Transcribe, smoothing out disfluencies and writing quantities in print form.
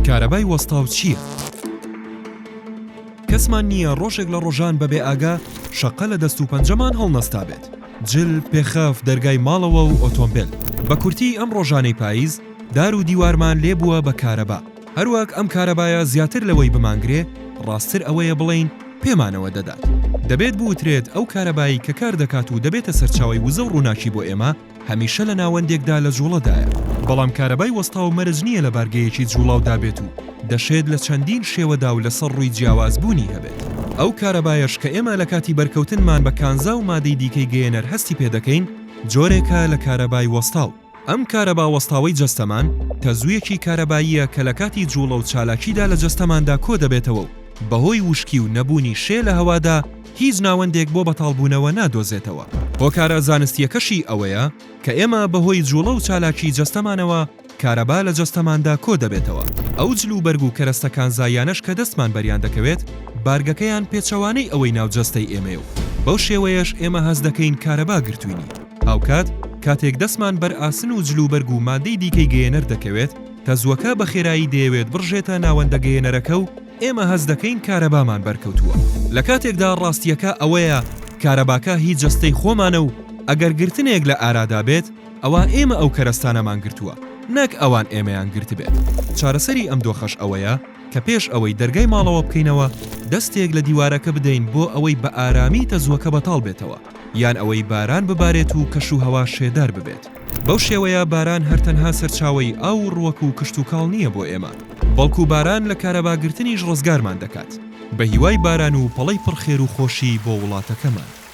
کارەبای وەستاو چییە؟ کەسمان نییە ڕۆژێک لە ڕۆژان بەبێ ئاگا شەقە لە دەست و پەنجەمان هەڵنەستا بێت. جل، پێخەف، دەرگای ماڵەوە و ئۆتۆمبیل. بە کورتی ئەم ڕۆژانەی پاییز دار و دیوارمان لێبووە بە کارەبا. هەروەک ئەم کارەبایە زیاتر لەوەی بمانگرێ، ڕاستتر ئەوەیە بڵێین پێمانەوە دەدات. دەبێت بوترێت ئەو کارەبایی کە کار دەکات و دەبێتە سەرچاوی وزە و ڕووناکی بۆ ئێمە هەمیشە لە ناوەندێکدا لە جوڵەدایە. بەڵام کارەبای وەستاو مەرج نییە لە بارگەیەکی جوڵاودا بێت و دەشێت لە چەندین شێوەدا و لەسەر ڕووی جیاوازبوونی هەبێت. ئەو کارەبایەش کە ئێمە لە کاتی بەرکەوتنمان بە کانزا و مادەی دیکەی گەیەنەر هەستی پێ دەکەین، جۆرێکە لە کارەبای وەستاو. ئەم کارەبا وەستاوەی جەستەمان تەزوویەکی کارەباییە کە لە کاتی جوڵە و چالاکیدا لە جەستەماندا کۆ دەبێتەوە و بەهۆی وشکی و نەبوونی شێ لە هەوادا هیچ ناوەندێک بۆ بەتاڵبوونەوە نادۆزێتەوە. هۆکارە زانستیەکەشی ئەوەیە کە ئێمە بەهۆی جوڵە و چالاکی جەستەمانەوە کارەبا لە جەستەماندا کۆ دەبێتەوە. ئەو جل و بەرگ و کەرەستەکان زایانەش کە دەستمان بەریان دەکەوێت بارگەکەیان پێچەوانەی ئەوەی ناوجەستەی ئێمەیە و بەو شێوەیەش ئێمە هەز دەکەین کارەبا گرتوینی. هاوکات کاتێک دەستمان بەر ئاسن و جل و بەرگ و مادەی دیکەی گەیەنەر دەکەوێت، تەزووەکە بە خێرایی دەیەوێت بڕژێتە ناوەندە گەیەنەرەکە و ئێمە هەز دەکەین کارەبامان بەرکەوتووە. لە کاتێکدا ڕاستیەکە ئەوەیە کارەباکە هیچ جەستەی خۆمانە و ئەگەر گرتنێک لە ئارادا بێت ئەوە ئێمە ئەو کەرەستانەمان گرتووە، نەک ئەوان ئێمەیان گرت بێت. چارەسەری ئەم دۆخەش ئەوەیە کە پێش ئەوەی دەرگای ماڵەوە بکەینەوە دەستێک لە دیوارەکە بدەین بۆ ئەوەی بە ئارامی تەزووەکە بەتاڵ بێتەوە، یان ئەوەی باران ببارێت و کەش و هەوا شێدار ببێت. بەو شێوەیە باران هەرتەنها سەرچاوی ئاو و ڕووەک و کشت و کاڵ نییە بۆ ئێمە، بەڵکو باران لە کارەباگرتنیش ڕزگارمان دەکات بە هیوای باران و پەڵەی پڕخێر و خۆشی بۆ وڵاتەکەمان.